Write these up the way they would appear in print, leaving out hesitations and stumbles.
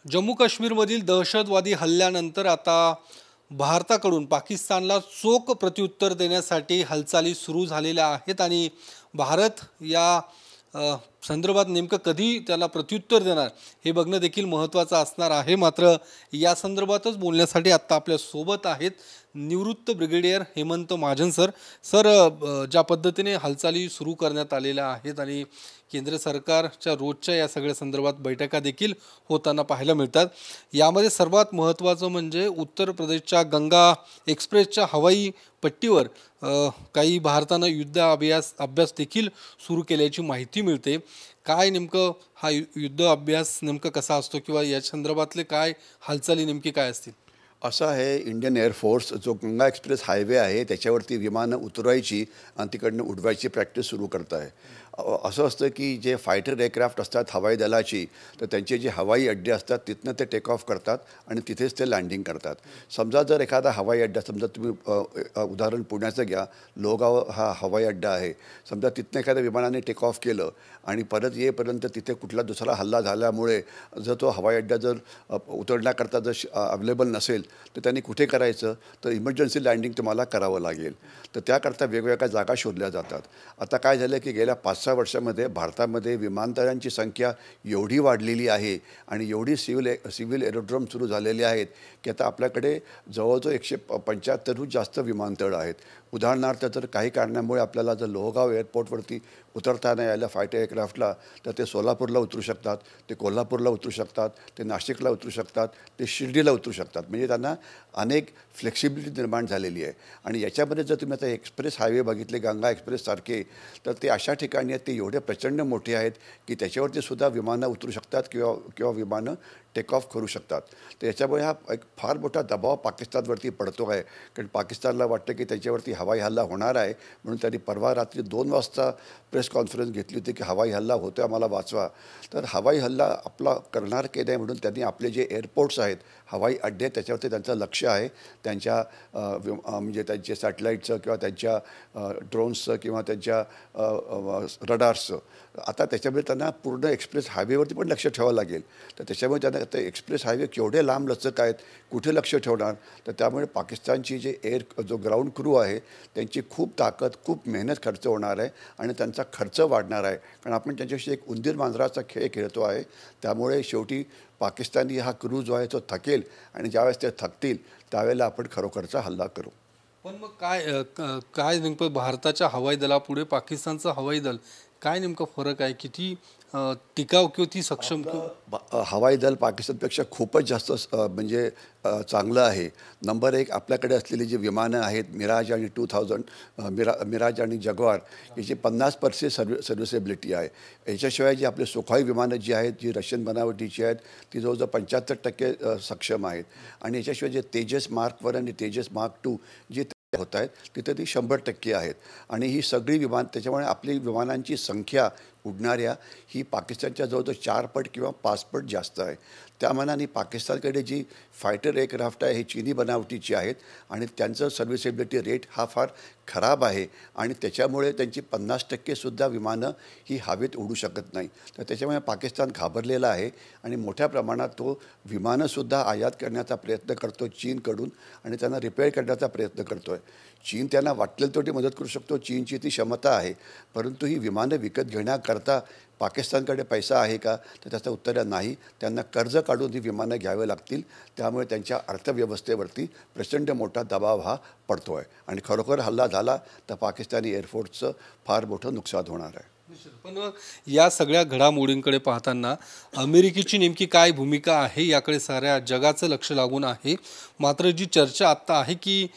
जम्मू काश्मीरमधील दहशतवादी हल्ल्यानंतर आता भारताकडून पाकिस्तानला चोख प्रत्युत्तर देण्यासाठी हालचाली सुरू झालेल्या आहेत आणि भारत या संदर्भात नेमकं कधी त्याला प्रत्युत्तर देणार हे बघणं देखील महत्त्वाचं असणार आहे। मात्र या संदर्भातच बोलण्यासाठी आत्ता आपल्या सोबत आहेत निवृत्त ब्रिगेडियर हेमंत महाजन सर। ज्या पद्धतीने हालचाली सुरू करण्यात आलेल्या आहेत आणि केंद्र सरकारच्या रोजच्या या सगळ्या संदर्भात बैठका देखील होताना पाहायला मिळतात। यामध्ये सर्वात महत्त्वाचं म्हणजे उत्तर प्रदेशच्या गंगा एक्सप्रेसच्या हवाई पट्टीवर काही भारतानं युद्ध अभ्यास देखील सुरू केल्याची माहिती मिळते। काय नेमकं हा युद्ध अभ्यास नेमका कसा असतो किंवा या संदर्भातले काय हालचाली नेमकी काय असतील? असं आहे, इंडियन एअरफोर्स जो गंगा एक्सप्रेस हायवे आहे त्याच्यावरती विमानं उतरवायची आणि तिकडनं उडवायची प्रॅक्टिस सुरू करत आहे। असं असतं की जे फायटर एअरक्राफ्ट असतात हवाई दलाची, तर त्यांचे जे हवाई अड्डे असतात तिथनं ते टेक ऑफ करतात आणि तिथेच ते लँडिंग करतात। समजा जर एखादा हवाई अड्डा, समजा तुम्ही उदाहरण पुण्याचं घ्या, लोहगाव हा हवाई अड्डा आहे, समजा तिथनं एखाद्या विमानाने टेक ऑफ केलं आणि परत येईपर्यंत तिथे कुठला दुसरा हल्ला झाल्यामुळे जर तो हवाई अड्डा जर उतरण्याकरता जर अवेलेबल नसेल तर त्यांनी कुठे करायचं, तर इमर्जन्सी लँडिंग तुम्हाला करावं लागेल। तर त्याकरता वेगवेगळ्या जागा शोधल्या जातात। आता काय झालं की गेल्या 5-6 वर्षामध्ये भारतामध्ये विमानतळांची संख्या एवढी वाढलेली आहे आणि एवढी सिव्हिल एरोड्रोम सुरू झालेली आहेत की आता आपल्याकडे जवळजवळ 175हून जास्त विमानतळ आहेत। उदाहरणार्थ जर काही कारणामुळे आपल्याला जर लोहगाव एअरपोर्टवरती उतरता नाही आलं फायटर एअरक्राफ्टला, तर ते सोलापूरला उतरू शकतात, ते कोल्हापूरला उतरू शकतात, ते नाशिकला उतरू शकतात, ते शिर्डीला उतरू शकतात। म्हणजे त्यांना अनेक फ्लेक्सिबिलिटी निर्माण झालेली आहे। आणि याच्यामध्ये जर तुम्ही आता एक्सप्रेस हायवे बघितले गंगा एक्सप्रेससारखे, तर ते अशा ठिकाणी आहेत ते एवढे प्रचंड मोठे आहेत की त्याच्यावरती सुद्धा विमानं उतरू शकतात किंवा विमानं टेक ऑफ करू शकतात। तर याच्यामुळे हा एक फार मोठा दबाव पाकिस्तानवरती पडतो आहे, कारण पाकिस्तानला वाटतं की त्याच्यावरती हवाई हल्ला होणार आहे। म्हणून त्यांनी परवा रात्री 2 वाजता प्रेस कॉन्फरन्स घेतली होती की हवाई हल्ला होतो आम्हाला वाचवा। तर हवाई हल्ला आपला करणार की नाही म्हणून त्यांनी आपले जे एअरपोर्ट्स आहेत, हवाई अड्डे, त्याच्यावरती त्यांचं लक्ष आहे। त्यांच्या म्हणजे त्यांचे सॅटेलाईटचं किंवा त्यांच्या ड्रोन्सचं किंवा त्यांच्या रडार्सचं, आता त्याच्यामुळे त्यांना पूर्ण एक्सप्रेस हायवेवरती पण लक्ष ठेवावं लागेल। तर त्याच्यामुळे त्यांना ते एक्सप्रेस हायवे केवढे लांब लचक आहेत, कुठे लक्ष ठेवणार? तर त्यामुळे पाकिस्तानची जो ग्राउंड क्रू आहे त्यांची खूप ताकद, खूप मेहनत खर्च होणार आहे आणि त्यांचा खर्च वाढणार आहे, कारण आपण त्यांच्याशी एक उंदीर मांजराचा खेळ खेळतो आहे। त्यामुळे शेवटी पाकिस्तानी हा क्रू जो आहे तो थकेल आणि ज्यावेळेस ते थकतील त्यावेळेला आपण खरोखरचा हल्ला करू। पण मग काय नेमकं भारताच्या हवाई दलापुढे पाकिस्तानचं हवाई दल काय नेमका फरक आहे? किती टिकाऊ किंवा ती सक्षम? हवाई दल पाकिस्तानपेक्षा खूपच जास्त म्हणजे चांगलं आहे। नंबर 1 आपल्याकडे असलेली जी विमानं आहेत मिराज आणि 2000 मिराज आणि जगवार, याची 50% सर्व्हिसेबिलिटी आहे। याच्याशिवाय जी आपले सुखोई विमानं जी आहेत, जी रशियन बनावटीची आहेत, ती जवळजवळ 75% सक्षम आहेत। आणि याच्याशिवाय जे तेजस मार्क 1 आणि तेजस मार्क 2 जी होत आहेत तिथे ती 100% आहेत। आणि ही सगळी त्याच्यामुळे आपली विमानांची संख्या उडणाऱ्या ही पाकिस्तानच्या जवळजवळ 4 पट किंवा 5 पट जास्त आहे। त्या मानाने पाकिस्तानकडे जी फायटर एअरक्राफ्ट आहे ही चीनी बनावटीची आहेत आणि त्यांचं सर्व्हिसेबिलिटी रेट हा फार खराब आहे आणि त्याच्यामुळे त्यांची 50% सुद्धा विमानं ही हवेत उडू शकत नाही। तर त्याच्यामुळे पाकिस्तान घाबरलेला आहे आणि मोठ्या प्रमाणात तो विमानंसुद्धा आयात करण्याचा प्रयत्न करतो चीनकडून आणि त्यांना रिपेअर करण्याचा प्रयत्न करतो आहे। चीन त्यांना वाटेल तेवढी मदत करू शकतो, चीनची ती क्षमता आहे, परंतु ही विमानं विकत घेण्याकरता पाकिस्तानकडे पैसा आहे का? तर त्याचं उत्तर नाही। त्यांना कर्ज काढून ही विमानं घ्यावी लागतील। त्यामुळे त्यांच्या अर्थव्यवस्थेवरती प्रचंड मोठा दबाव हा पडतो आहे आणि खरोखर हल्ला झाला तर पाकिस्तानी एअरफोर्सचं फार मोठं नुकसान होणार आहे। पण या सगळ्या घडामोडींकडे पाहताना अमेरिकेची नेमकी काय भूमिका आहे याकडे साऱ्या जगाचं लक्ष लागून आहे। मात्र जी चर्चा आत्ता आहे की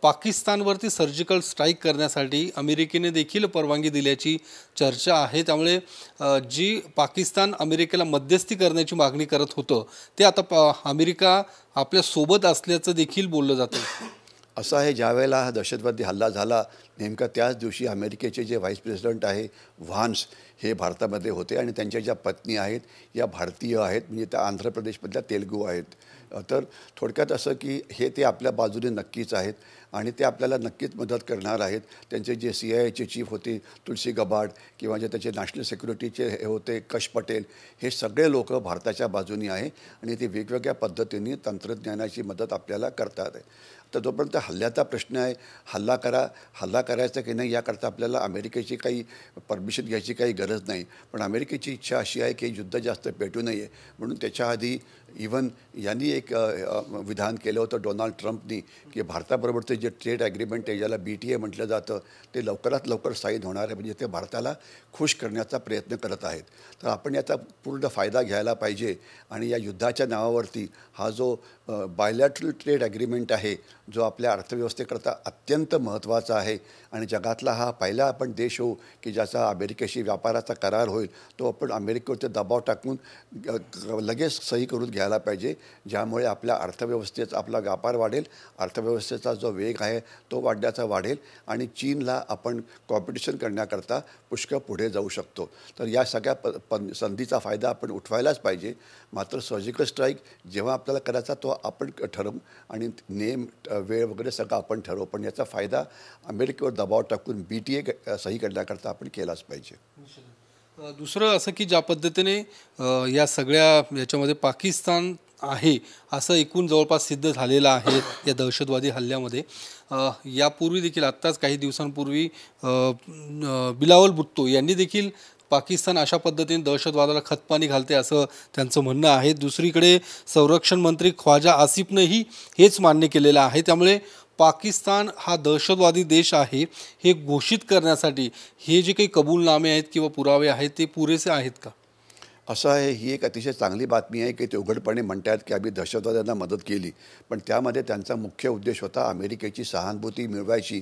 पाकिस्तानवरती सर्जिकल स्ट्राईक करण्यासाठी अमेरिकेने देखील परवानगी दिल्याची चर्चा आहे। त्यामुळे जी पाकिस्तान अमेरिकेला मध्यस्थी करण्याची मागणी करत होतं ते आता अमेरिका आपल्या सोबत असल्याचं देखील बोललं जातं। असं आहे, ज्यावेळेला हा दहशतवादी हल्ला झाला नेमका त्याच दिवशी अमेरिकेचे जे व्हाईस प्रेसिडेंट आहे व्हान्स हे भारतामध्ये होते आणि त्यांच्या ज्या पत्नी आहेत या भारतीय आहेत, म्हणजे त्या आंध्र प्रदेशमधल्या तेलुगू आहेत. तर थोडक्यात असं की हे ते आपल्या बाजूने नक्कीच आहेत आणि ते आपल्याला नक्कीच मदत करणार आहेत. त्यांचे जे CIA चीफ होते तुलसी गबाड किंवा जे त्याचे नॅशनल सिक्युरिटीचे हे होते कश पटेल, हे सगळे लोक भारताच्या बाजूनी आहे आणि ते वेगवेगळ्या पद्धतीने तंत्रज्ञानाची मदत आपल्याला करतात आहे. तर जोपर्यंत हल्ल्याचा प्रश्न आहे, हल्ला करायचा की नाही याकरता आपल्याला अमेरिकेची काही परमिशन घ्यायची काही गरज नाही. पण अमेरिकेची इच्छा अशी आहे की युद्ध जास्त पेटू नये, म्हणून त्याच्या आधी इव्हन यांनी एक विधान केलं होतं डोनाल्ड ट्रम्पनी की भारताबरोबरचं जे ट्रेड ॲग्रीमेंट आहे, ज्याला BTA म्हटलं जातं, ते लवकरात लवकर साईन होणार आहे. म्हणजे ते भारताला खुश करण्याचा प्रयत्न करत आहेत. तर आपण याचा पूर्ण फायदा घ्यायला पाहिजे आणि या युद्धाच्या नावावरती हा जो बायलॅटरल ट्रेड ॲग्रीमेंट आहे, जो आपल्या अर्थव्यवस्थेकरता अत्यंत महत्त्वाचा आहे आणि जगातला हा पहिला आपण देश होऊ की ज्याचा अमेरिकेशी व्यापाराचा करार होईल, तो आपण अमेरिकेवरती दबाव टाकून लगेच सही करून घ्यायला पाहिजे, ज्यामुळे आपल्या अर्थव्यवस्थेचा आपला व्यापार वाढेल, अर्थव्यवस्थेचा जो वेग आहे तो वाढेल आणि चीनला आपण कॉम्पिटिशन करण्याकरता पुष्कळ पुढे जाऊ शकतो. तर या सगळ्या संधीचा फायदा आपण उठवायलाच पाहिजे. मात्र सर्जिकल स्ट्राईक जेव्हा आपल्याला करायचा तो आपण ठरवू आणि नेम वेळ वगैरे सगळं आपण ठरवू, पण याचा फायदा अमेरिकेवर दबाव टाकून BTA सही करण्याकरता आपण केलाच पाहिजे. दुसरं असं की ज्या पद्धतीने या सगळ्या याच्यामध्ये पाकिस्तान आहे असं एकूण जवळपास सिद्ध झालेलं आहे या दहशतवादी हल्ल्यामध्ये. यापूर्वी देखील आत्ताच काही दिवसांपूर्वी बिलावल भुट्टो यांनी देखील पाकिस्तान अशा पद्धतीने दहशतवादाला खतपाणी घालते असं त्यांचं म्हणणं आहे. दुसरीकडे संरक्षण मंत्री ख्वाजा आसिफनंही हेच मान्य केलेलं आहे. त्यामुळे पाकिस्तान हा दहशतवादी देश आहे हे घोषित करण्यासाठी हे जे काही कबूलनामे आहेत किंवा पुरावे आहेत ते पुरेसे आहेत का? असं आहे, ही एक अतिशय चांगली बातमी आहे की ते उघडपणे म्हणतात की आम्ही दहशतवाद्यांना मदत केली, पण त्यामध्ये त्यांचा मुख्य उद्देश होता अमेरिकेची सहानुभूती मिळवायची.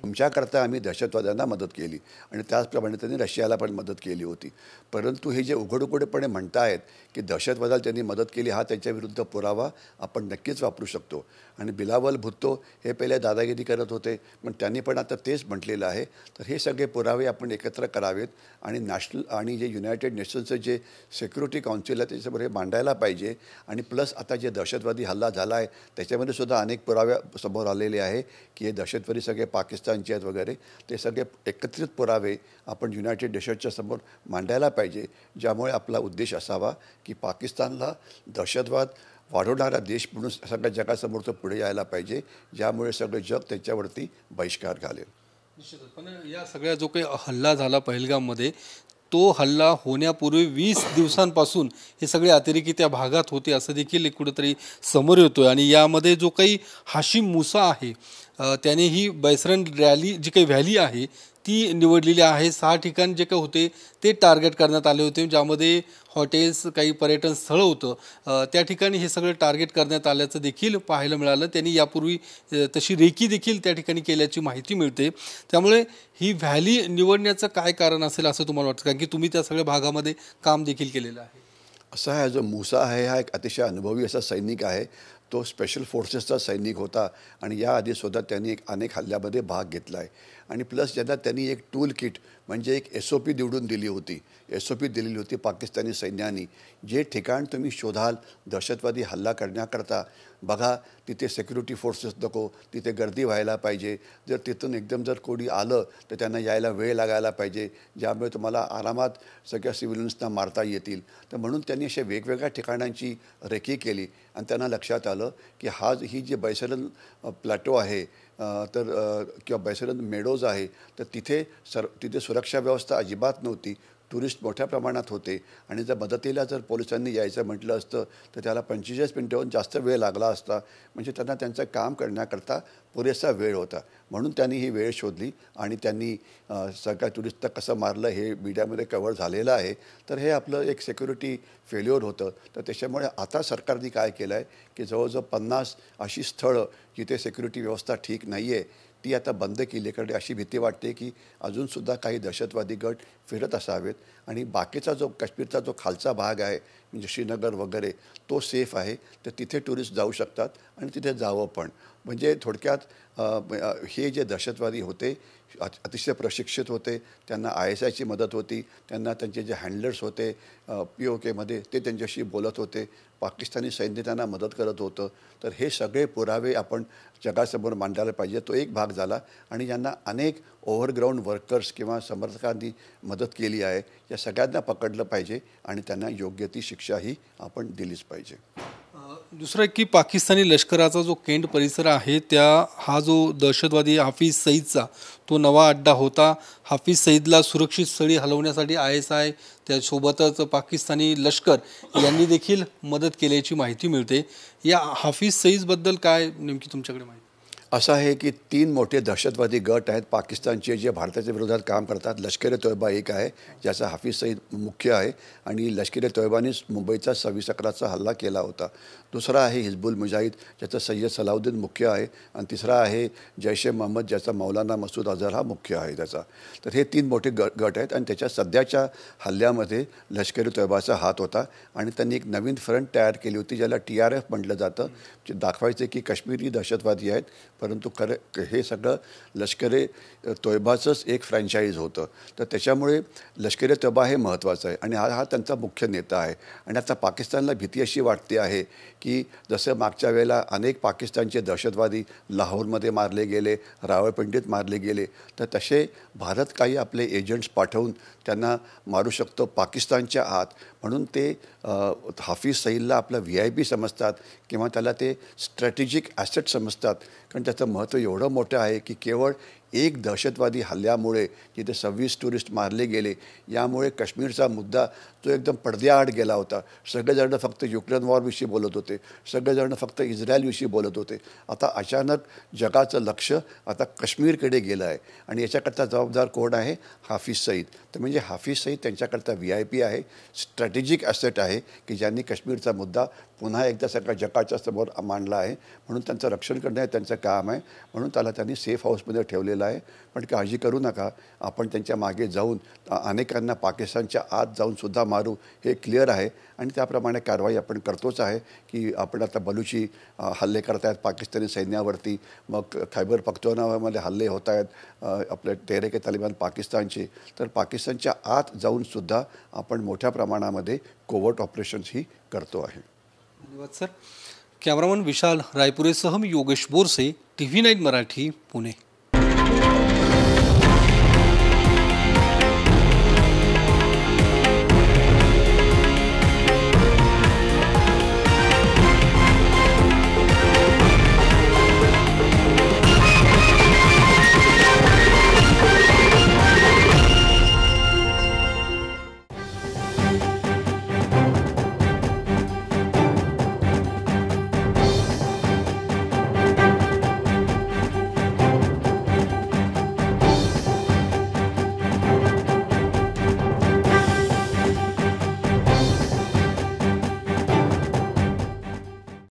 तुमच्याकरता आम्ही दहशतवाद्यांना मदत केली आणि त्याचप्रमाणे त्यांनी रशियाला पण मदत केली होती. परंतु हे जे उघडपणे म्हणतायत की दहशतवादाला त्यांनी मदत केली, हा त्यांच्याविरुद्ध पुरावा आपण नक्कीच वापरू शकतो. आणि बिलावल भुट्टो हे पहिले दादागिरी करत होते, पण त्यांनी पण आता तेच म्हटलेलं आहे. तर हे सगळे पुरावे आपण एकत्र करावेत आणि नॅशनल आणि जे युनायटेड नेशन्सचं जे सिक्युरिटी काउन्सिल आहे त्याच्यासमोर हे मांडायला पाहिजे. आणि प्लस आता जे दहशतवादी हल्ला झाला आहे त्याच्यामध्ये सुद्धा अनेक पुरावे समोर आलेले आहे की हे दहशतवादी सगळे पाकिस्तानचे आहेत वगैरे. ते सगळे एकत्रित पुरावे आपण युनायटेड नेशन्सच्या समोर मांडायला पाहिजे, ज्यामुळे आपला उद्देश असावा की पाकिस्तानला दहशतवाद वाढवणारा देश म्हणून सगळ्या जगासमोर तो पुढे यायला पाहिजे, ज्यामुळे सगळं जग त्याच्यावरती बहिष्कार घालेल. निश्चितच. पण या सगळ्या जो काही हल्ला झाला पहलगाममध्ये, तो हल्ला होण्यापूर्वी 20 दिवसांपासून हे सगळे अतिरेकी त्या भागात होते असं देखील कुठंतरी समोर येतोय. आणि यामध्ये जो काही हाशिम मुसा आहे त्याने ही बैसरन रॅली जी काही व्हॅली आहे ती निवडलेली आहे. 6 ठिकाण जे काही होते ते टार्गेट करण्यात आले होते, ज्यामध्ये हॉटेल्स काही पर्यटन स्थळं होतं. त्या ठिकाणी हे सगळं टार्गेट करण्यात आल्याचं देखील पाहायला मिळालं. त्यांनी यापूर्वी तशी रेकी देखील त्या ठिकाणी केल्याची माहिती मिळते. त्यामुळे ही व्हॅली निवडण्याचं काय कारण असेल असं तुम्हाला वाटतं? कारण की तुम्ही त्या सगळ्या भागामध्ये काम देखील केलेलं आहे. असा आहे, जो मूसा आहे हा एक अतिशय अनुभवी असा सैनिक आहे. तो स्पेशल फोर्सेसचा सैनिक होता आणि याआधीसुद्धा त्यांनी अनेक हल्ल्यामध्ये भाग घेतला आहे. आणि प्लस ज्यांना त्यांनी एक टूल किट म्हणजे एक SOP निवडून दिली होती, SOP दिलेली होती पाकिस्तानी सैन्याने. जे ठिकाण तुम्ही शोधाल दहशतवादी हल्ला करण्याकरता, बघा तिथे सिक्युरिटी फोर्सेस नको, तिथे गर्दी व्हायला पाहिजे. जर तिथून एकदम जर कोणी आलं तर त्यांना यायला वेळ लागायला पाहिजे, ज्यामुळे तुम्हाला आरामात सगळ्या सिव्हिलियन्सना मारता येतील. तर म्हणून त्यांनी अशा वेगवेगळ्या ठिकाणांची रेकी केली आणि त्यांना लक्षात आलं की ही जी बैसरन प्लॅटो आहे किंवा बैसरन मेडोज आहे, तर तिथे सुरक्षा व्यवस्था अजिबात नव्हती. टुरिस्ट मोठ्या प्रमाणात होते आणि जर मदतीला जर पोलिसांनी यायचं म्हटलं असतं तर त्याला 45 मिनिटांहून जास्त वेळ लागला असता. म्हणजे त्यांना त्यांचं काम करण्याकरता पुरेसा वेळ होता. म्हणून त्यांनी ही वेळ शोधली आणि त्यांनी सगळ्या टुरिस्टला कसं मारलं हे मीडियामध्ये कव्हर झालेलं आहे. तर हे आपलं एक सिक्युरिटी फेल्युअर होतं. तर त्याच्यामुळे आता सरकारने काय केलं आहे की जवळजवळ 50 अशी स्थळं जिथे सिक्युरिटी व्यवस्था ठीक नाही आहे ती आता बंद केली. कारण अशी भीती वाटते की अजूनसुद्धा काही दहशतवादी गट फिरत असावेत आणि बाकीचा जो काश्मीरचा जो खालचा भाग आहे म्हणजे श्रीनगर वगैरे तो सेफ आहे. तर तिथे टुरिस्ट जाऊ शकतात आणि तिथे जावं पण. म्हणजे थोडक्यात हे जे दहशतवादी होते अतिशय प्रशिक्षित होते, त्यांना ISIची मदत होती, त्यांना त्यांचे जे हँडलर्स होते POKमध्ये ते त्यांच्याशी बोलत होते, पाकिस्तानी सैन्य त्यांना मदत करत होतं. तर हे सगळे पुरावे आपण जगासमोर मांडायला पाहिजे. तो एक भाग झाला. आणि ज्यांना अनेक ओव्हरग्राऊंड वर्कर्स किंवा समर्थकांनी मदत केली आहे, या सगळ्यांना पकडलं पाहिजे आणि त्यांना योग्य ती शिक्षाही आपण दिलीच पाहिजे. दुसरं की पाकिस्तानी लष्कराचा जो केंट परिसर आहे हा जो दहशतवादी हाफिज सईदचा तो नवा अड्डा होता. हाफिज सईदला सुरक्षित स्थळी हलवण्यासाठी ISI त्यासोबतच पाकिस्तानी लष्कर यांनी देखील मदत केल्याची माहिती मिळते. या हाफिज सईदबद्दल काय नेमकी तुमच्याकडे माहिती? असं आहे की 3 मोठे दहशतवादी गट आहेत पाकिस्तानचे, जे भारताच्या विरोधात काम करतात. लष्कर-ए-तोयबा एक आहे, ज्याचा हाफिज सईद मुख्य आहे आणि लष्कर-ए-तोयबानेच मुंबईचा 26/11चा हल्ला केला होता. दुसरा आहे हिजबुल मुजाहिद, ज्याचा सय्यद सलाउद्दीन मुख्य आहे. आणि तिसरा आहे जैश-ए-मोहम्मद, ज्याचा मौलाना मसूद अझहर हा मुख्य आहे त्याचा. तर हे 3 मोठे गट आहेत आणि त्याच्या सध्याच्या हल्ल्यामध्ये लष्कर-ए-तोयबाचा हात होता. आणि त्यांनी एक नवीन फ्रंट तयार केली होती, ज्याला TRF म्हटलं जातं. जे दाखवायचे की काश्मीरी दहशतवादी आहेत, परंतु हे सगळं लष्कर-ए-तोयबाचंच एक फ्रँचाईज होतं. तर त्याच्यामुळे लष्कर-ए-तोयबा हे महत्त्वाचं आहे आणि हा त्यांचा मुख्य नेता आहे. आणि आता पाकिस्तानला भीती अशी वाटते आहे की जसं मागच्या वेळेला अनेक पाकिस्तानचे दहशतवादी लाहोरमध्ये मारले गेले, रावळपिंडीत मारले गेले, तर तसे भारत काही आपले एजंट्स पाठवून त्यांना मारू शकतो पाकिस्तानच्या आत. म्हणून ते हाफिज सईदला आपला VIP समजतात किंवा त्याला ते स्ट्रॅटेजिक ॲसेट समजतात. कारण त्याचं महत्त्व एवढं मोठं आहे की केवळ एक दहशतवादी हल्ल्यामुळे जिथे 26 टुरिस्ट मारले गेले, यामुळे काश्मीरचा मुद्दा तो एकदम पडद्याआड गेला होता. सगळेजण फक्त युक्रेन वॉरविषयी बोलत होते, सगळेजण फक्त इस्रायलविषयी बोलत होते. आता अचानक जगाचं लक्ष आता काश्मीरकडे गेलं आहे आणि याच्याकरता जबाबदार कोण आहे? हाफिज सईद. तर म्हणजे हाफिज सईद त्यांच्याकरता VIP आहे, स्ट्रॅटेजिक ॲसेट आहे की ज्यांनी काश्मीरचा मुद्दा पुन्हा एकदा सगळ्या जगाच्या समोर मांडला आहे. म्हणून त्यांचं रक्षण करणं हे त्यांचं काम आहे. म्हणून त्याला त्यांनी सेफ हाऊसमध्ये ठेवलेलं आहे. पण काळजी करू नका, आपण त्यांच्या मागे जाऊन अनेकांना पाकिस्तानच्या आत जाऊन सुद्धा मारू, हे क्लिअर आहे. आणि त्याप्रमाणे कारवाई आपण करतोच आहे की आपण आता बलुची हल्ले करत आहेत पाकिस्तानी सैन्यावरती, मग खैबर पख्तूनख्वामध्ये हल्ले होत आहेत आपले तेहरीक-ए-तालिबान पाकिस्तानचे. तर पाकिस्तानच्या आत जाऊनसुद्धा आपण मोठ्या प्रमाणामध्ये कोवर्ट ऑपरेशन्सही करतो आहे. धन्यवाद सर. कॅमेरामन विशाल रायपुरेसह मी योगेश बोरसे, TV9 मराठी, पुणे.